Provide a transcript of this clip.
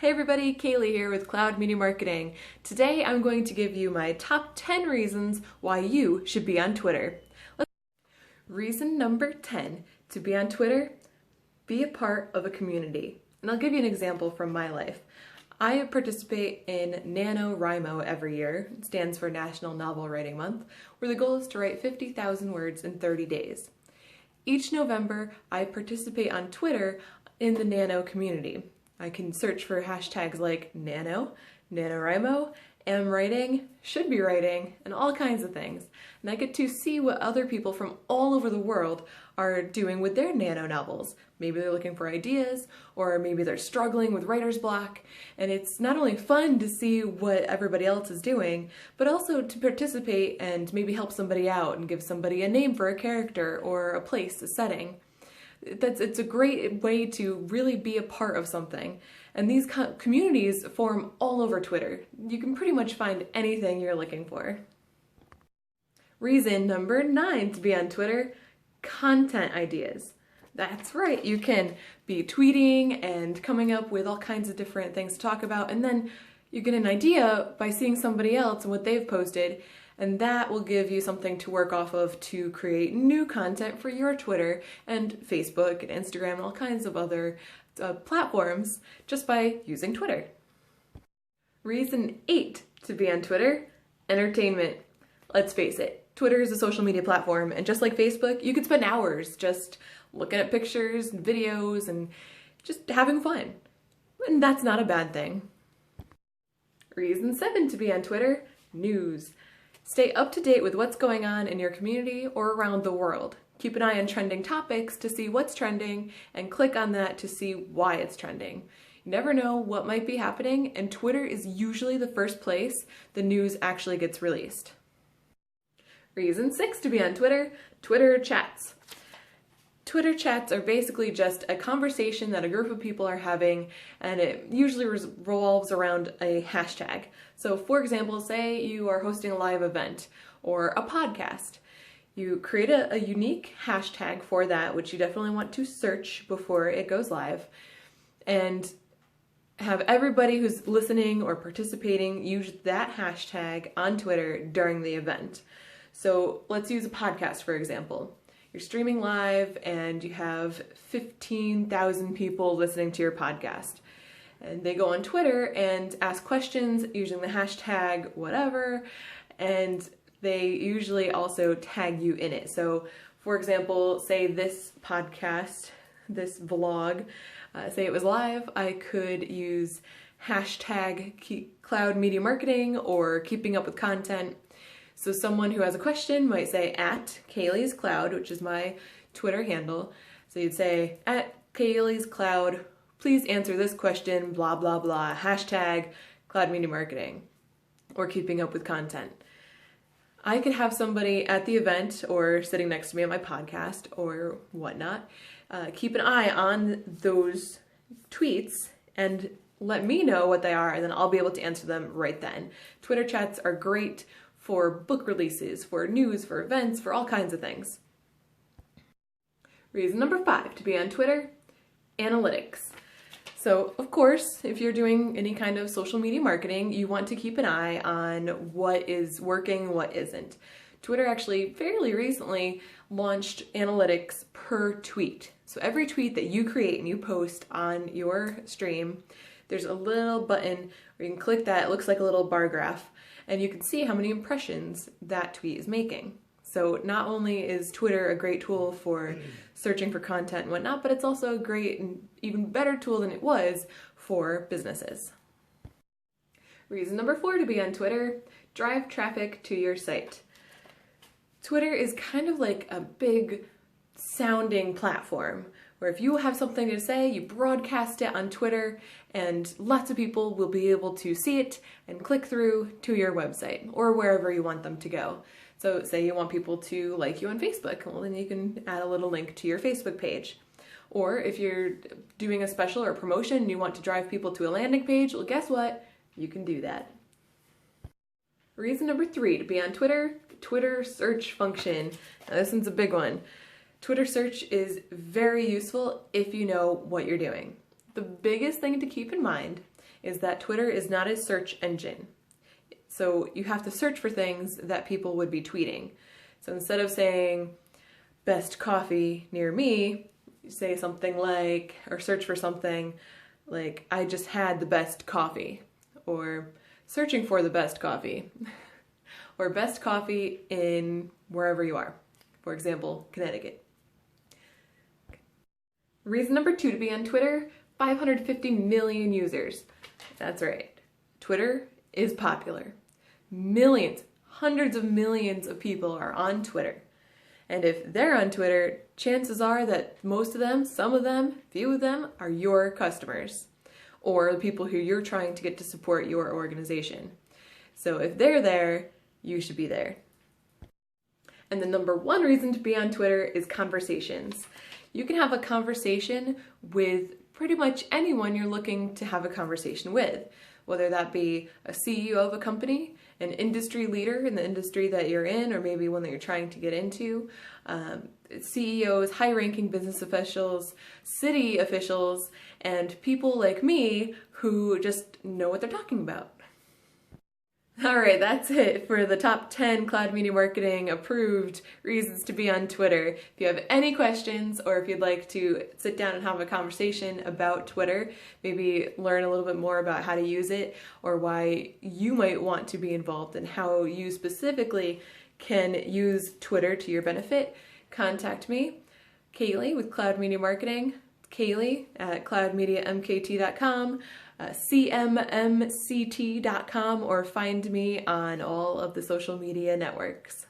Hey everybody, Kaylee here with Cloud Media Marketing. Today I'm going to give you my top 10 reasons why you should be on Twitter. Reason number 10 to be on Twitter, be a part of a community. And I'll give you an example from my life. I participate in NaNoWriMo every year. It stands for National Novel Writing Month, where the goal is to write 50,000 words in 30 days. Each November, I participate on Twitter in the Nano community. I can search for hashtags like Nano, NaNoWriMo, am writing, should be writing, and all kinds of things. And I get to see what other people from all over the world are doing with their nano novels. Maybe they're looking for ideas, or maybe they're struggling with writer's block. And it's not only fun to see what everybody else is doing, but also to participate and maybe help somebody out and give somebody a name for a character or a place, a setting. It's a great way to really be a part of something. And these communities form all over Twitter. You can pretty much find anything you're looking for. Reason number 9 to be on Twitter, content ideas. That's right, you can be tweeting and coming up with all kinds of different things to talk about, and then you get an idea by seeing somebody else and what they've posted, and that will give you something to work off of to create new content for your Twitter and Facebook and Instagram and all kinds of other platforms just by using Twitter. Reason 8 to be on Twitter, entertainment. Let's face it, Twitter is a social media platform, and just like Facebook, you could spend hours just looking at pictures and videos and just having fun. And that's not a bad thing. Reason 7 to be on Twitter, news. Stay up to date with what's going on in your community or around the world. Keep an eye on trending topics to see what's trending and click on that to see why it's trending. You never know what might be happening, and Twitter is usually the first place the news actually gets released. Reason 6 to be on Twitter, Twitter chats. Twitter chats are basically just a conversation that a group of people are having, and it usually revolves around a hashtag. So for example, say you are hosting a live event or a podcast. You create a unique hashtag for that, which you definitely want to search before it goes live, and have everybody who's listening or participating use that hashtag on Twitter during the event. So let's use a podcast, for example. You're streaming live and you have 15,000 people listening to your podcast. And they go on Twitter and ask questions using the hashtag whatever, and they usually also tag you in it. So for example, say this podcast, this vlog, say it was live, I could use hashtag Cloud Media Marketing or Keeping Up with Content. So someone who has a question might say at Kaylee's Cloud, which is my Twitter handle. So you'd say at Kaylee's Cloud, please answer this question, blah, blah, blah, hashtag Cloud Media Marketing or Keeping Up with Content. I could have somebody at the event or sitting next to me at my podcast or whatnot, keep an eye on those tweets and let me know what they are, and then I'll be able to answer them right then. Twitter chats are great for book releases, for news, for events, for all kinds of things. Reason number 5 to be on Twitter, analytics. So of course, if you're doing any kind of social media marketing, you want to keep an eye on what is working, what isn't. Twitter actually fairly recently launched analytics per tweet. So every tweet that you create and you post on your stream, there's a little button where you can click that. It looks like a little bar graph, and you can see how many impressions that tweet is making. So not only is Twitter a great tool for searching for content and whatnot, but it's also a great and even better tool than it was for businesses. Reason number 4 to be on Twitter, drive traffic to your site. Twitter is kind of like a big sounding platform where if you have something to say, you broadcast it on Twitter and lots of people will be able to see it and click through to your website or wherever you want them to go. So say you want people to like you on Facebook, well then you can add a little link to your Facebook page. Or if you're doing a special or a promotion and you want to drive people to a landing page, well guess what? You can do that. Reason number 3 to be on Twitter, Twitter search function. Now this one's a big one. Twitter search is very useful if you know what you're doing. The biggest thing to keep in mind is that Twitter is not a search engine. So you have to search for things that people would be tweeting. So instead of saying best coffee near me, you say something like, or search for something like, I just had the best coffee, or searching for the best coffee, or best coffee in wherever you are. For example, Connecticut. Reason number 2 to be on Twitter, 550 million users. That's right. Twitter is popular. Millions, hundreds of millions of people are on Twitter. And if they're on Twitter, chances are that most of them, some of them, few of them are your customers or the people who you're trying to get to support your organization. So if they're there, you should be there. And the number 1 reason to be on Twitter is conversations. You can have a conversation with pretty much anyone you're looking to have a conversation with, whether that be a CEO of a company, an industry leader in the industry that you're in, or maybe one that you're trying to get into, CEOs, high-ranking business officials, city officials, and people like me who just know what they're talking about. All right, that's it for the top 10 cloud media marketing approved reasons to be on Twitter. If you have any questions or if you'd like to sit down and have a conversation about Twitter, maybe learn a little bit more about how to use it or why you might want to be involved and how you specifically can use Twitter to your benefit, contact me, Kaylee with Cloud Media Marketing, Kaylee at cloudmediamkt.com, cmmct.com, or find me on all of the social media networks.